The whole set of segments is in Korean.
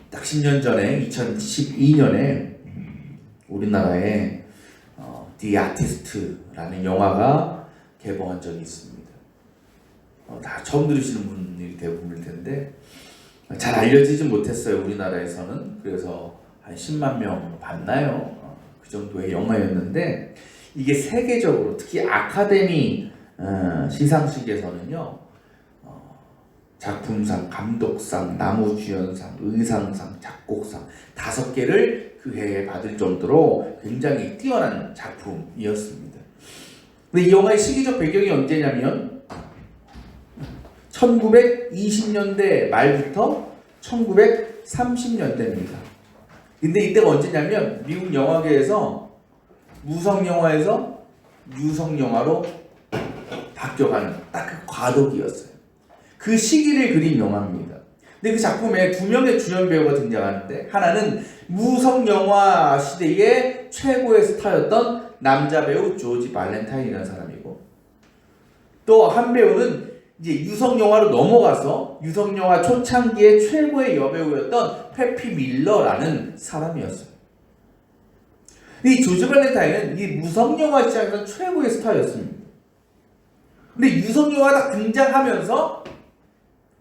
딱 10년 전에 2012년에 우리나라에 The Artist라는 영화가 개봉한 적이 있습니다. 다 처음 들으시는 분들이 대부분일 텐데 잘 알려지지 못했어요, 우리나라에서는. 그래서 한 10만 명 봤나요? 그 정도의 영화였는데 이게 세계적으로 특히 아카데미 시상식에서는요, 작품상, 감독상, 나무주연상, 의상상, 작곡상 5개를 그 해에 받을 정도로 굉장히 뛰어난 작품이었습니다. 근데 이 영화의 시기적 배경이 언제냐면 1920년대 말부터 1930년대입니다. 근데 이때가 언제냐면 미국 영화계에서 무성영화에서 유성영화로 바뀌어가는 딱 그 과도기였어요. 그 시기를 그린 영화입니다. 근데 그 작품에 2명의 주연 배우가 등장하는데 하나는 무성영화 시대의 최고의 스타였던 남자 배우 조지 발렌타인이라는 사람이고, 또 한 배우는 이제 유성영화로 넘어가서 유성영화 초창기의 최고의 여배우였던 페피 밀러라는 사람이었어요. 이 조지 발렌타인은 이 무성영화 시장에서 최고의 스타였습니다. 근데 유성영화가 등장하면서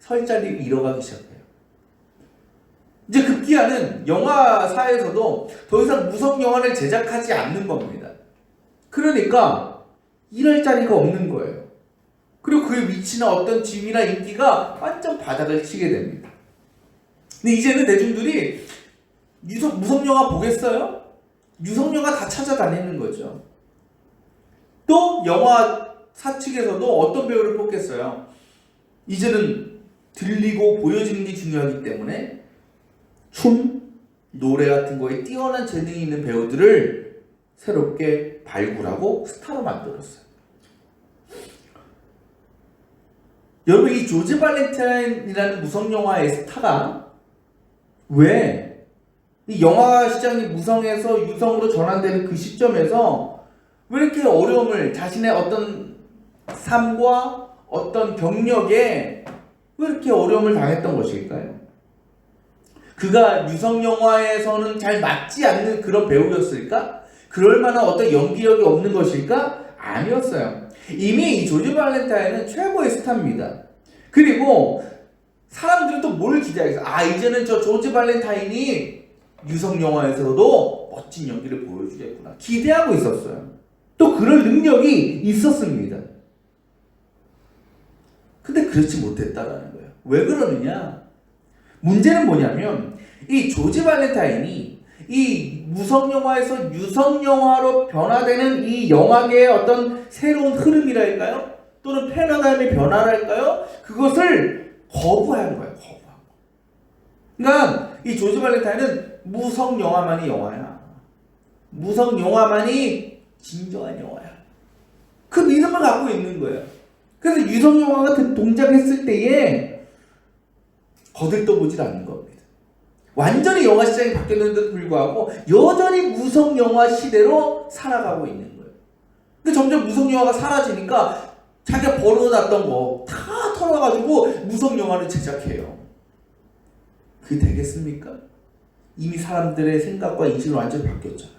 설 자리를 잃어가기 시작해요. 이제 급기야는 영화사에서도 더 이상 무성영화를 제작하지 않는 겁니다. 그러니까 일할 자리가 없는 거예요. 그리고 그의 위치나 어떤 지위나 인기가 완전 바닥을 치게 됩니다. 근데 이제는 대중들이 무성영화 보겠어요? 유성영화 다 찾아다니는 거죠. 또 영화사 측에서도 어떤 배우를 뽑겠어요? 이제는 들리고 보여지는 게 중요하기 때문에 춤, 노래 같은 거에 뛰어난 재능이 있는 배우들을 새롭게 발굴하고 스타로 만들었어요. 여러분, 이 조지 발렌타인이라는 무성영화의 스타가 왜 이 영화 시장이 무성에서 유성으로 전환되는 그 시점에서 왜 이렇게 어려움을, 자신의 어떤 삶과 어떤 경력에 왜 이렇게 어려움을 당했던 것일까요? 그가 유성영화에서는 잘 맞지 않는 그런 배우였을까? 그럴 만한 어떤 연기력이 없는 것일까? 아니었어요. 이미 이 조지 발렌타인은 최고의 스타입니다. 그리고 사람들은 또 뭘 기대하겠어요? 이제는 저 조지 발렌타인이 유성영화에서도 멋진 연기를 보여주겠구나 기대하고 있었어요. 또 그럴 능력이 있었습니다. 근데 그렇지 못했다라는 거예요. 왜 그러느냐? 문제는 뭐냐면 이 조지 발렌타인이 이 무성영화에서 유성영화로 변화되는 이 영화계의 어떤 새로운 흐름이랄까요? 또는 패러다임의 변화랄까요? 그것을 거부하는 거예요. 거부하고. 그러니까 이 조지 발렌타인은 무성영화만이 영화야. 무성영화만이 진정한 영화야. 그 믿음을 갖고 있는 거예요. 그래서 유성영화 같은 동작했을 때에 거들떠보질 않는 겁니다. 완전히 영화 시장이 바뀌었는데도 불구하고 여전히 무성영화 시대로 살아가고 있는 거예요. 근데 점점 무성영화가 사라지니까 자기가 벌어놨던 거 다 털어가지고 무성영화를 제작해요. 그게 되겠습니까? 이미 사람들의 생각과 인식은 완전히 바뀌었잖아요.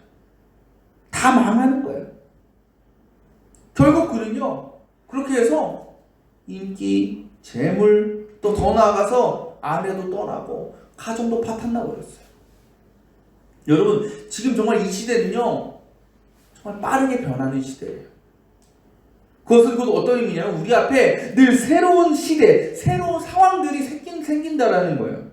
다 망하는 거예요. 결국 그는요, 그렇게 해서 인기, 재물, 또 더 나아가서 아내도 떠나고 가정도 파탄나 버렸어요. 여러분, 지금 정말 이 시대는요, 정말 빠르게 변하는 시대예요. 그것은 곧 어떤 의미냐면 우리 앞에 늘 새로운 시대, 새로운 상황들이 생긴다라는 거예요.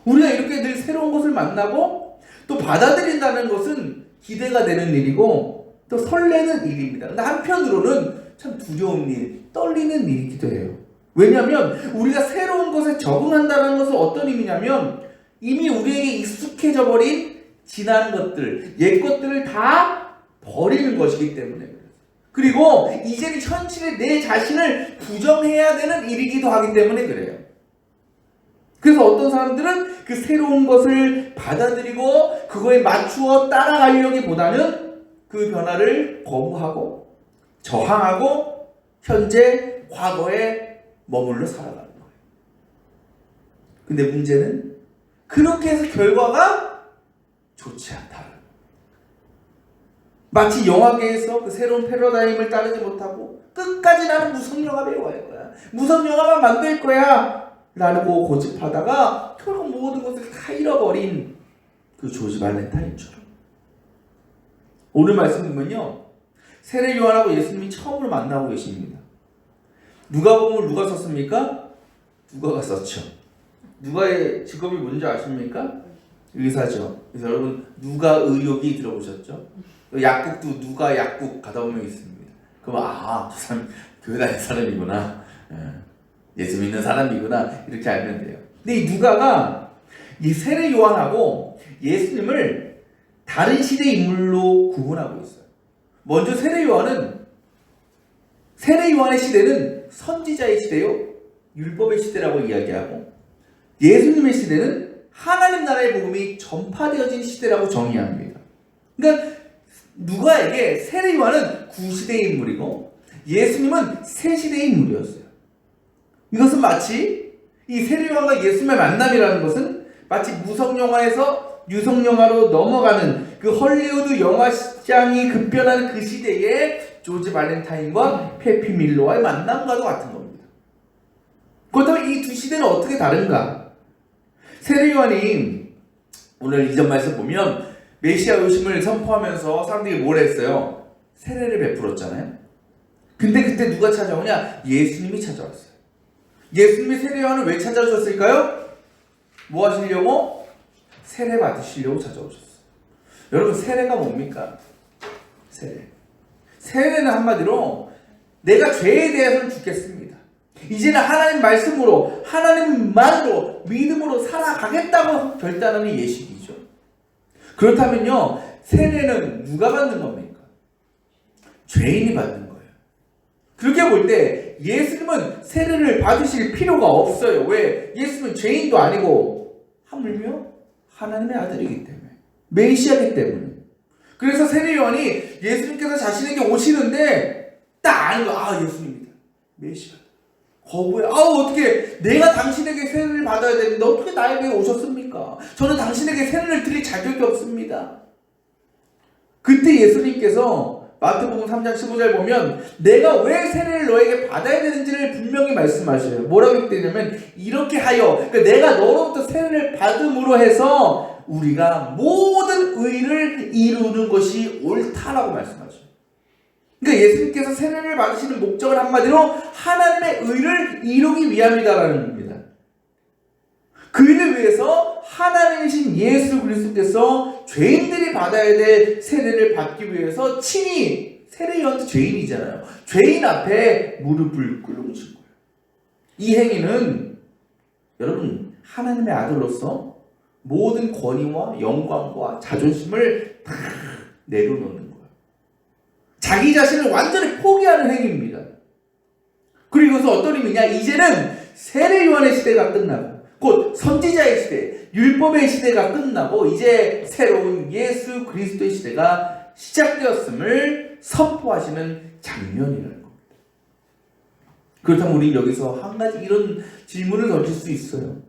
우리가 이렇게 늘 새로운 것을 만나고 또 받아들인다는 것은 기대가 되는 일이고 또 설레는 일입니다. 근데 한편으로는 참 두려운 일, 떨리는 일이기도 해요. 왜냐하면 우리가 새로운 것에 적응한다는 것은 어떤 의미냐면 이미 우리에게 익숙해져 버린 지난 것들, 옛 것들을 다 버리는 것이기 때문에 그래요. 그리고 이제는 현실에 내 자신을 부정해야 되는 일이기도 하기 때문에 그래요. 그래서 어떤 사람들은 그 새로운 것을 받아들이고 그거에 맞추어 따라가려기보다는 그 변화를 거부하고 저항하고 현재 과거에 머물러 살아가는 거예요. 근데 문제는 그렇게 해서 결과가 좋지 않다. 마치 영화계에서 그 새로운 패러다임을 따르지 못하고 끝까지 나는 무성영화 배우 할 거야, 무성영화만 만들 거야 라고 고집하다가 결국 모든 것을 다 잃어버린 그 조지 발렌타인처럼. 오늘 말씀 보면요, 세례 요한하고 예수님이 처음으로 만나고 계십니다. 누가복음을 누가 썼습니까? 누가가 썼죠. 누가의 직업이 뭔지 아십니까? 의사죠. 그래서 여러분 누가 의료기 들어보셨죠? 약국도 누가 약국 가다 보면 있습니다. 그럼 저 사람 교회 다니는 사람이구나, 예수 믿는 사람이구나, 이렇게 알면 돼요. 근데 이 누가가 이 세례 요한하고 예수님을 다른 시대 인물로 구분하고 있어요. 먼저 세례 요한의 시대는 선지자의 시대요, 율법의 시대라고 이야기하고, 예수님의 시대는 하나님 나라의 복음이 전파되어진 시대라고 정의합니다. 그러니까 누가에게 세례 요한은 구시대의 인물이고 예수님은 새시대의 인물이었어요. 이것은 마치 이 세례 요한과 예수님의 만남이라는 것은 마치 무성영화에서 유성영화로 넘어가는 그 헐리우드 영화 시장이 급변하는 그 시대에 조지 발렌타인과 페피 밀로와의 만남과도 같은 겁니다. 그렇다면 이 두 시대는 어떻게 다른가? 세례 요한이 오늘 이전 말씀 보면 메시아 의심을 선포하면서 사람들이 뭘 했어요? 세례를 베풀었잖아요. 근데 그때 누가 찾아오냐? 예수님이 찾아왔어요. 예수님이 세례 요한을 왜 찾아오셨을까요? 뭐 하시려고? 세례 받으시려고 찾아오셨어요. 여러분, 세례가 뭡니까? 세례는 한마디로 내가 죄에 대해서는 죽겠습니다, 이제는 하나님 말씀으로, 하나님만으로 믿음으로 살아가겠다고 결단하는 예식이죠. 그렇다면요, 세례는 누가 받는 겁니까? 죄인이 받는 거예요. 그렇게 볼 때 예수님은 세례를 받으실 필요가 없어요. 왜? 예수님은 죄인도 아니고 하물며 하나님의 아들이기 때문에, 메시아이기 때문에. 그래서 세례 요한이 예수님께서 자신에게 오시는데 딱 아는 거, 예수님이다, 메시아. 거부해. 어떻게 내가 당신에게 세례를 받아야 되는데 어떻게 나에게 오셨습니까? 저는 당신에게 세례를 드릴 자격이 없습니다. 그때 예수님께서 마태복음 3장 15절 보면 내가 왜 세례를 너에게 받아야 되는지를 분명히 말씀하셔요. 뭐라고 했냐면 이렇게 하여, 그러니까 내가 너로부터 세례를 받음으로 해서 우리가 모든 의를 이루는 것이 옳다라고 말씀하셔요. 그러니까 예수님께서 세례를 받으시는 목적은 한마디로 하나님의 의를 이루기 위함이다라는 겁니다. 그 일을 위해서 하나님이신 예수 그리스도께서 죄인들이 받아야 될 세례를 받기 위해서 친히, 세례 요한도 죄인이잖아요, 죄인 앞에 무릎을 꿇으신 거예요. 이 행위는 여러분 하나님의 아들로서 모든 권위와 영광과 자존심을 다 내려놓는 거예요. 자기 자신을 완전히 포기하는 행위입니다. 그리고 이것은 어떤 의미냐? 이제는 세례 요한의 시대가 끝나고 곧 선지자의 시대, 율법의 시대가 끝나고 이제 새로운 예수 그리스도의 시대가 시작되었음을 선포하시는 장면이라는 겁니다. 그렇다면 우리 여기서 한 가지 이런 질문을 던질 수 있어요.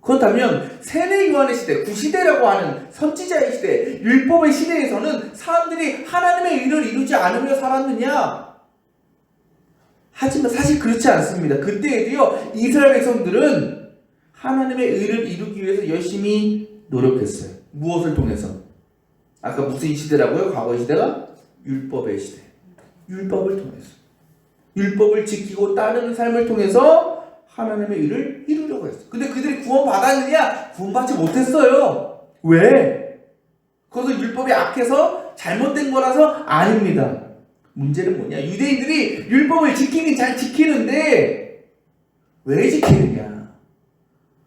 그렇다면 세례 요한의 시대, 구시대라고 하는 선지자의 시대, 율법의 시대에서는 사람들이 하나님의 의를 이루지 않으며 살았느냐? 하지만 사실 그렇지 않습니다. 그때에도요, 이스라엘 백성들은 하나님의 의를 이루기 위해서 열심히 노력했어요. 무엇을 통해서? 아까 무슨 시대라고요? 과거의 시대가? 율법의 시대. 율법을 통해서. 율법을 지키고 따르는 삶을 통해서 하나님의 일을 이루려고 했어요. 근데 그들이 구원받았느냐? 구원받지 못했어요. 왜? 그것은 율법이 악해서 잘못된 거라서 아닙니다. 문제는 뭐냐? 유대인들이 율법을 지키긴 잘 지키는데 왜 지키느냐?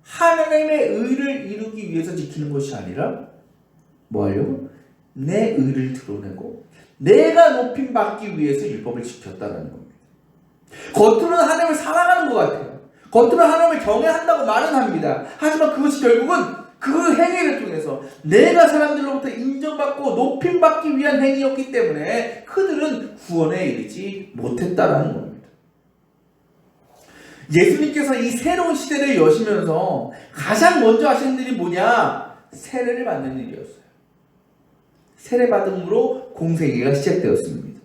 하나님의 의를 이루기 위해서 지키는 것이 아니라 뭐 하려고? 내 의를 드러내고 내가 높임 받기 위해서 율법을 지켰다는 겁니다. 겉으로는 하나님을 사랑하는 것 같아요. 겉으로는 하나님을 경외한다고 말은 합니다. 하지만 그것이 결국은 그 행위를 통해서 내가 사람들로부터 인정받고 높임받기 위한 행위였기 때문에 그들은 구원에 이르지 못했다라는 겁니다. 예수님께서 이 새로운 시대를 여시면서 가장 먼저 하시는 일이 뭐냐? 세례를 받는 일이었어요. 세례 받음으로 공생애가 시작되었습니다.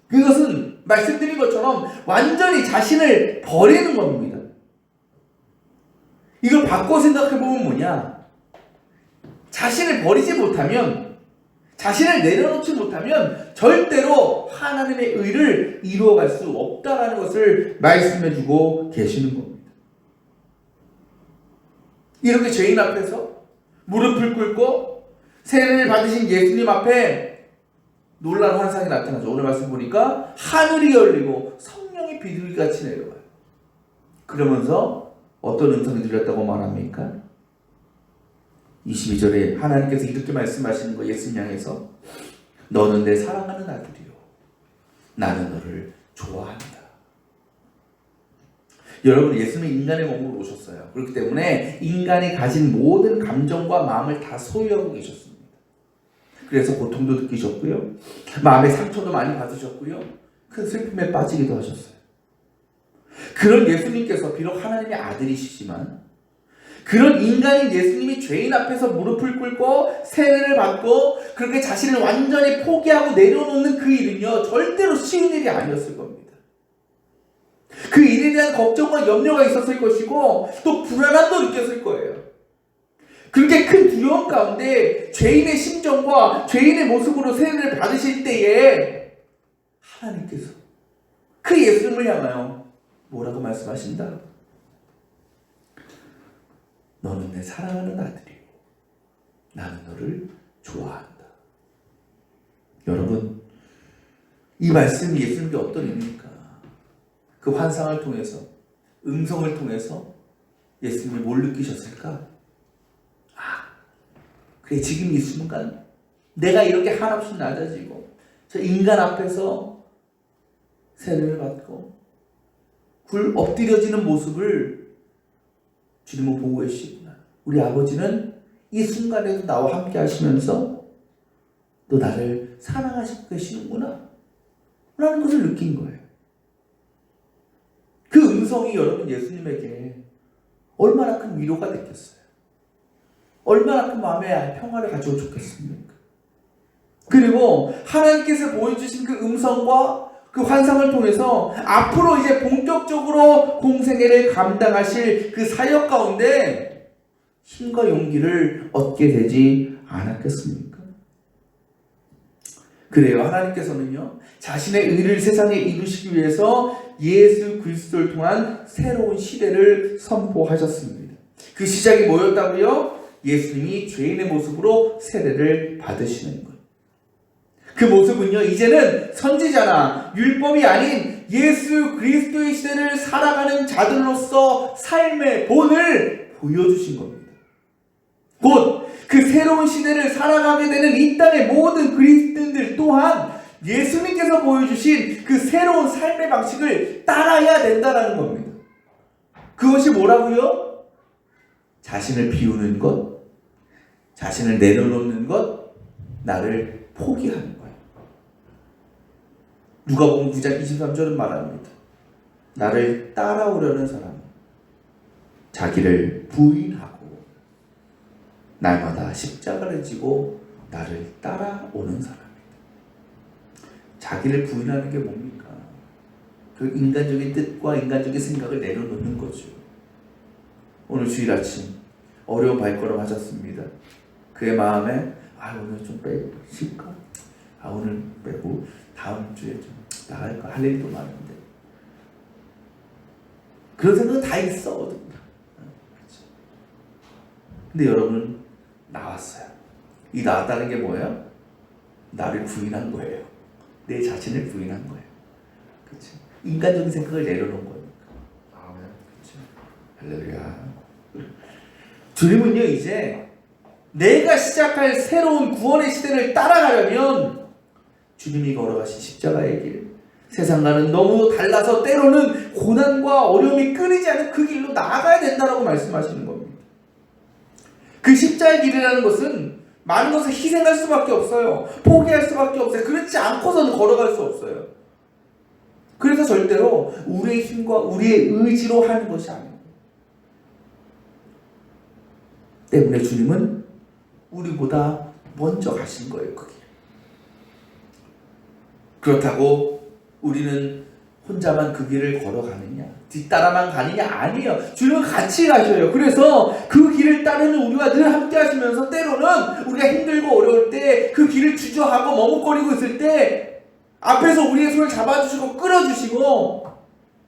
그것은 말씀드린 것처럼 완전히 자신을 버리는 겁니다. 이걸 바꿔 생각해보면 뭐냐? 자신을 버리지 못하면, 자신을 내려놓지 못하면 절대로 하나님의 의를 이루어갈 수 없다라는 것을 말씀해주고 계시는 겁니다. 이렇게 죄인 앞에서 무릎을 꿇고 세례를 받으신 예수님 앞에 놀라운 환상이 나타나죠. 오늘 말씀 보니까 하늘이 열리고 성령이 비둘기같이 내려와요. 그러면서 어떤 음성이 들렸다고 말합니까? 22절에 하나님께서 이렇게 말씀하시는 거예요. 예수님 향해서 너는 내 사랑하는 아들이요 나는 너를 좋아한다. 여러분, 예수님은 인간의 몸으로 오셨어요. 그렇기 때문에 인간이 가진 모든 감정과 마음을 다 소유하고 계셨습니다. 그래서 고통도 느끼셨고요, 마음의 상처도 많이 받으셨고요, 큰 슬픔에 빠지기도 하셨어요. 그런 예수님께서 비록 하나님의 아들이시지만 그런 인간인 예수님이 죄인 앞에서 무릎을 꿇고 세례를 받고 그렇게 자신을 완전히 포기하고 내려놓는 그 일은요, 절대로 쉬운 일이 아니었을 겁니다. 그 일에 대한 걱정과 염려가 있었을 것이고 또 불안함도 느꼈을 거예요. 그렇게 큰 두려움 가운데 죄인의 심정과 죄인의 모습으로 세례를 받으실 때에 하나님께서 그 예수님을 향하여 뭐라고 말씀하신다? 너는 내 사랑하는 아들이요 나는 너를 좋아한다. 여러분, 이 말씀이 예수님께 어떤 의미입니까? 그 환상을 통해서, 음성을 통해서 예수님이 뭘 느끼셨을까? 그래, 지금 이 순간 내가 이렇게 한없이 낮아지고 저 인간 앞에서 세례를 받고 엎드려지는 모습을 주님은 보고 계시구나. 우리 아버지는 이 순간에도 나와 함께 하시면서 너 나를 사랑하시고 계시는구나 라는 것을 느낀 거예요. 그 음성이 여러분 예수님에게 얼마나 큰 위로가 됐겠어요. 얼마나 큰 마음의 평화를 가지고 좋겠습니까? 그리고 하나님께서 보여주신 그 음성과 그 환상을 통해서 앞으로 이제 본격적으로 공생애를 감당하실 그 사역 가운데 힘과 용기를 얻게 되지 않았겠습니까? 그래요. 하나님께서는요, 자신의 의를 세상에 이루시기 위해서 예수 그리스도를 통한 새로운 시대를 선포하셨습니다. 그 시작이 뭐였다고요? 예수님이 죄인의 모습으로 세례를 받으시는 것. 그 모습은요, 이제는 선지자나 율법이 아닌 예수 그리스도의 시대를 살아가는 자들로서 삶의 본을 보여주신 겁니다. 곧 그 새로운 시대를 살아가게 되는 이 땅의 모든 그리스도인들 또한 예수님께서 보여주신 그 새로운 삶의 방식을 따라야 된다는 겁니다. 그것이 뭐라고요? 자신을 비우는 것, 자신을 내려놓는 것, 나를 포기하는 거예요. 누가복음 9장 23절은 말합니다. 나를 따라오려는 사람은 자기를 부인하고 날마다 십자가를 지고 나를 따라오는 사람입니다. 자기를 부인하는 게 뭡니까? 그 인간적인 뜻과 인간적인 생각을 내려놓는 거죠. 오늘 주일 아침 어려운 발걸음 하셨습니다. 그의 마음에 오늘 좀 빼고 쉴까? 오늘 빼고 다음 주에 좀 나갈까? 할 일도 많은데. 그런 생각은 다 있어. 근데 여러분, 나왔어요. 이 나왔다는 게 뭐예요? 나를 부인한 거예요. 내 자신을 부인한 거예요. 그렇죠? 인간적인 생각을 내려놓은 거니까. 그렇죠? 할렐루야. 주님은요, 이제 내가 시작할 새로운 구원의 시대를 따라가려면 주님이 걸어가신 십자가의 길, 세상과는 너무 달라서 때로는 고난과 어려움이 끊이지 않는 그 길로 나아가야 된다고 말씀하시는 겁니다. 그 십자가의 길이라는 것은 많은 것을 희생할 수밖에 없어요. 포기할 수밖에 없어요. 그렇지 않고서는 걸어갈 수 없어요. 그래서 절대로 우리의 힘과 우리의 의지로 하는 것이 아닙니다. 때문에 주님은 우리보다 먼저 가신 거예요. 그 길. 그렇다고 우리는 혼자만 그 길을 걸어가느냐, 뒤따라만 가느냐? 아니에요. 주님은 같이 가셔요. 그래서 그 길을 따르는 우리와 늘 함께 하시면서 때로는 우리가 힘들고 어려울 때 그 길을 주저하고 머뭇거리고 있을 때 앞에서 우리의 손을 잡아주시고 끌어주시고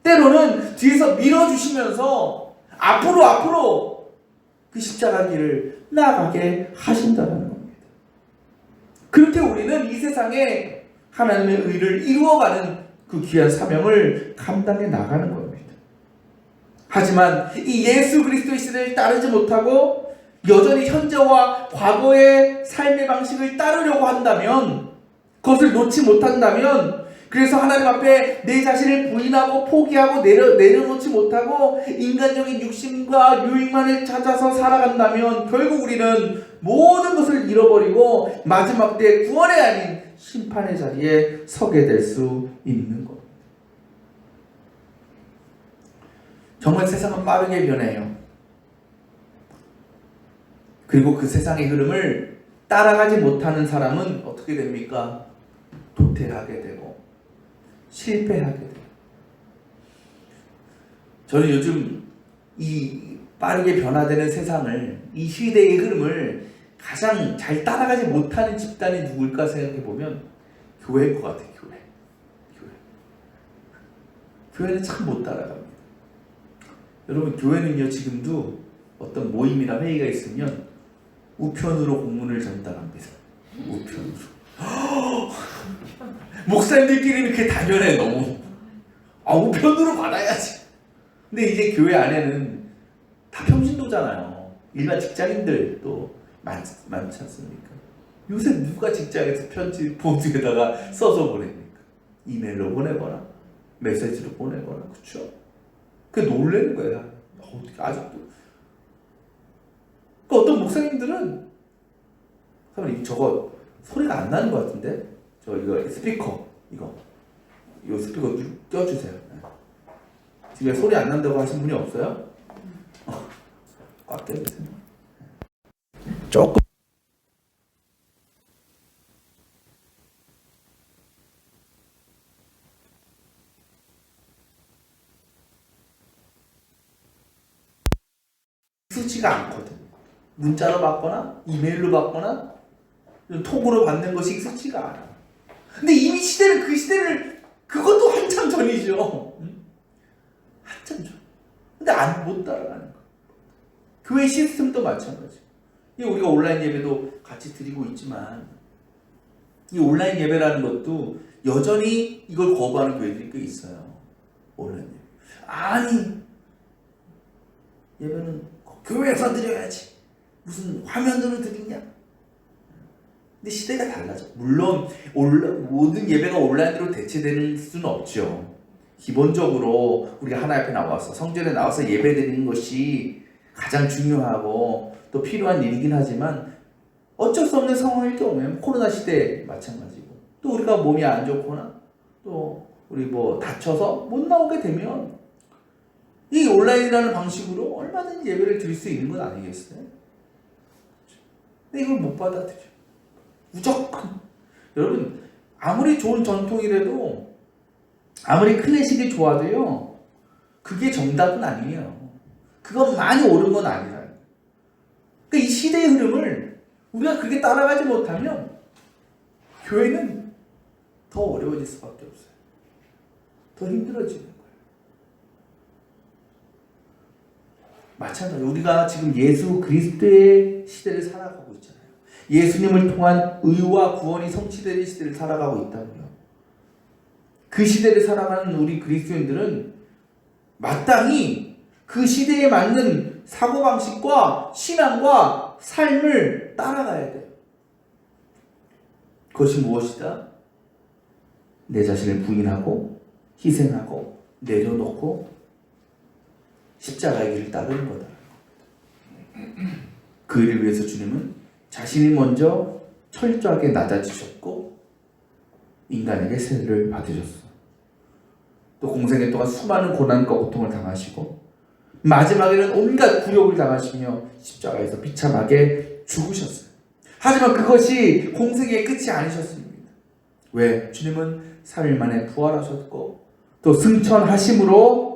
때로는 뒤에서 밀어주시면서 앞으로 그 십자가 길을 나아가게 하신다는 겁니다. 그렇게 우리는 이 세상에 하나님의 의를 이루어가는 그 귀한 사명을 감당해 나가는 겁니다. 하지만 이 예수 그리스도의 시대를 따르지 못하고 여전히 현재와 과거의 삶의 방식을 따르려고 한다면, 그것을 놓지 못한다면, 그래서 하나님 앞에 내 자신을 부인하고 포기하고 내려놓지 못하고 인간적인 육신과 유익만을 찾아서 살아간다면 결국 우리는 모든 것을 잃어버리고 마지막 때 구원의 아닌 심판의 자리에 서게 될 수 있는 것. 정말 세상은 빠르게 변해요. 그리고 그 세상의 흐름을 따라가지 못하는 사람은 어떻게 됩니까? 도태하게 되고 실패하게 돼요. 저는 요즘 이 빠르게 변화되는 세상을, 이 시대의 흐름을 가장 잘 따라가지 못하는 집단이 누굴까 생각해 보면 교회일 것 같아요. 교회는 참 못 따라갑니다. 여러분, 교회는요 지금도 어떤 모임이나 회의가 있으면 우편으로 공문을 전달합니다. 우편으로. 목사님들끼리는 그게 당연해. 너무 우편으로 받아야지. 근데 이제 교회 안에는 다 평신도잖아요. 일반 직장인들도 많지 않습니까? 요새 누가 직장에서 편지 봉투에다가 써서 보냅니까? 이메일로 보내거나 메시지로 보내거나. 그렇죠? 그게 놀라는 거야. 어떻게 아직도. 그러니까 어떤 목사님들은, 사모님 저거 소리가 안 나는 것 같은데? 이거 스피커, 이거 스피커 껴주세요. 집에 소리 안 난다고 하신 분이 없어요? 꽉 껴주세요. 조금. 익숙지가 않거든. 문자로 받거나 이메일로 받거나 톡으로 받는 것이 익숙지가 않아. 근데 이미 시대는 그 시대를, 그것도 한참 전이죠. 한참 전. 근데 못 따라가는 거야. 교회 시스템도 마찬가지. 우리가 온라인 예배도 같이 드리고 있지만 이 온라인 예배라는 것도 여전히 이걸 거부하는 교회들이 꽤 있어요. 온라인 예배. 아니, 예배는 교회에서 드려야지. 무슨 화면으로 드리냐? 근데 시대가 달라져. 물론 모든 예배가 온라인으로 대체되는 수는 없죠. 기본적으로 우리가 하나님 앞에 나와서 성전에 나와서 예배 드리는 것이 가장 중요하고 또 필요한 일이긴 하지만 어쩔 수 없는 상황일 경우에 코로나 시대 마찬가지고, 또 우리가 몸이 안 좋거나 또 우리 다쳐서 못 나오게 되면 이 온라인이라는 방식으로 얼마든지 예배를 드릴 수 있는 건 아니겠어요? 근데 이걸 못 받아들여. 무조건. 여러분, 아무리 좋은 전통이라도, 아무리 클래식이 좋아도요, 그게 정답은 아니에요. 그건 많이 옳은 건 아니라. 그러니까 이 시대의 흐름을 우리가 그렇게 따라가지 못하면 교회는 더 어려워질 수밖에 없어요. 더 힘들어지는 거예요. 마찬가지로 우리가 지금 예수 그리스도의 시대를 살아가고 있잖아요. 예수님을 통한 의와 구원이 성취되는 시대를 살아가고 있다고요. 그 시대를 살아가는 우리 그리스도인들은 마땅히 그 시대에 맞는 사고방식과 신앙과 삶을 따라가야 돼요. 그것이 무엇이다? 내 자신을 부인하고 희생하고 내려놓고 십자가의 길을 따르는 거다. 그 일을 위해서 주님은 자신이 먼저 철저하게 낮아지셨고 인간에게 세례를 받으셨어. 또 공생애 동안 수많은 고난과 고통을 당하시고 마지막에는 온갖 굴욕을 당하시며 십자가에서 비참하게 죽으셨어요. 하지만 그것이 공생애의 끝이 아니셨습니다. 왜? 주님은 3일 만에 부활하셨고 또 승천하심으로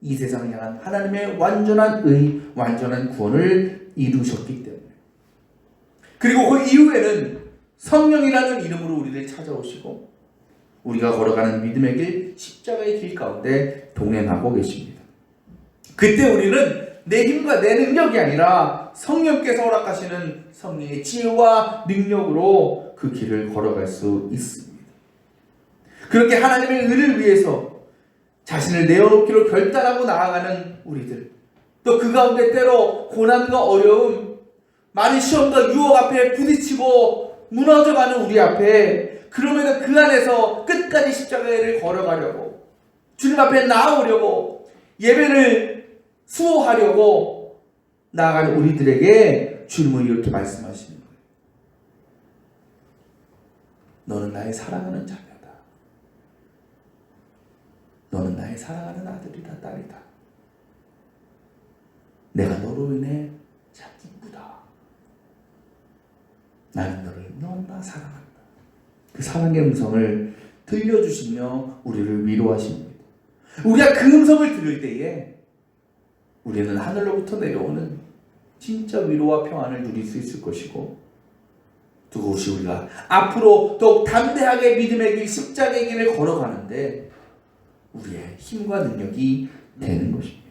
이 세상을 향한 하나님의 완전한 의, 완전한 구원을 이루셨기 때문에, 그리고 그 이후에는 성령이라는 이름으로 우리를 찾아오시고 우리가 걸어가는 믿음의 길, 십자가의 길 가운데 동행하고 계십니다. 그때 우리는 내 힘과 내 능력이 아니라 성령께서 허락하시는 성령의 지혜와 능력으로 그 길을 걸어갈 수 있습니다. 그렇게 하나님의 의를 위해서 자신을 내어놓기로 결단하고 나아가는 우리들, 또 그 가운데 때로 고난과 어려움, 많은 시험과 유혹 앞에 부딪히고 무너져가는 우리 앞에, 그럼에도 그 안에서 끝까지 십자가를 걸어가려고, 주님 앞에 나아오려고, 예배를 수호하려고 나아가는 우리들에게 주님은 이렇게 말씀하시는 거예요. 너는 나의 사랑하는 자녀다. 너는 나의 사랑하는 아들이다, 딸이다. 내가 너로 인해 참 기쁘다. 나는 너를 너무나 사랑한다. 그 사랑의 음성을 들려주시며 우리를 위로하십니다. 우리가 그 음성을 들을 때에 우리는 하늘로부터 내려오는 진짜 위로와 평안을 누릴 수 있을 것이고, 그것이 우리가 앞으로 더욱 담대하게 믿음의 길, 십자가의 길을 걸어가는데 우리의 힘과 능력이 되는 것입니다.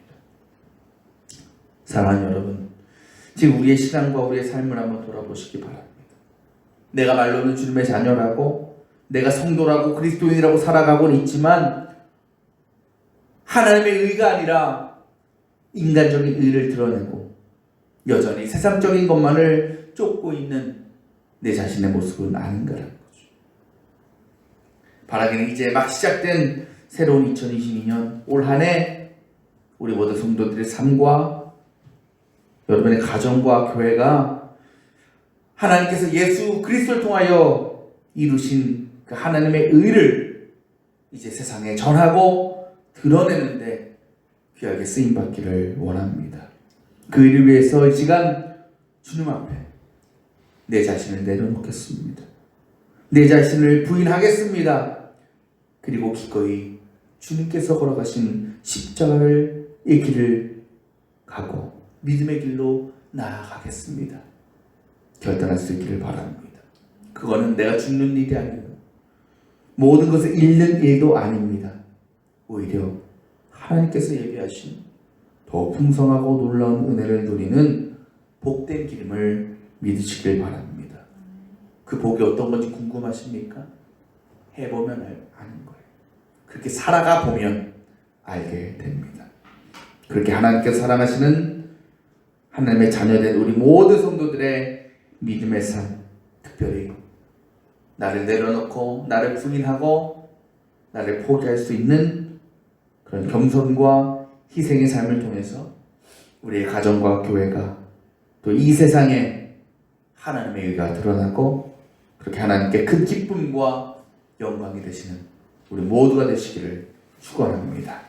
사랑하는 여러분, 지금 우리의 신앙과 우리의 삶을 한번 돌아보시기 바랍니다. 내가 말로는 주님의 자녀라고, 내가 성도라고, 그리스도인이라고 살아가고는 있지만 하나님의 의가 아니라 인간적인 의를 드러내고 여전히 세상적인 것만을 쫓고 있는 내 자신의 모습은 아닌가라는 거죠. 바라기는 이제 막 시작된 새로운 2022년 올 한 해 우리 모든 성도들의 삶과 여러분의 가정과 교회가 하나님께서 예수 그리스도를 통하여 이루신 그 하나님의 의를 이제 세상에 전하고 드러내는데 귀하게 쓰임받기를 원합니다. 그 일을 위해서 이 시간 주님 앞에 내 자신을 내려놓겠습니다. 내 자신을 부인하겠습니다. 그리고 기꺼이 주님께서 걸어가신 십자가의 길을 가고 믿음의 길로 나아가겠습니다. 결단할 수 있기를 바랍니다. 그거는 내가 죽는 일이 아니고 모든 것을 잃는 일도 아닙니다. 오히려 하나님께서 예비하신 더 풍성하고 놀라운 은혜를 누리는 복된 길임을 믿으시길 바랍니다. 그 복이 어떤 건지 궁금하십니까? 해보면 아는 거예요. 그렇게 살아가 보면 알게 됩니다. 그렇게 하나님께서 사랑하시는 하나님의 자녀된 우리 모든 성도들의 믿음의 삶, 특별히 나를 내려놓고 나를 부인하고 나를 포기할 수 있는 그런 겸손과 희생의 삶을 통해서 우리의 가정과 교회가 또 이 세상에 하나님의 의가 드러나고 그렇게 하나님께 큰 기쁨과 영광이 되시는 우리 모두가 되시기를 축원합니다.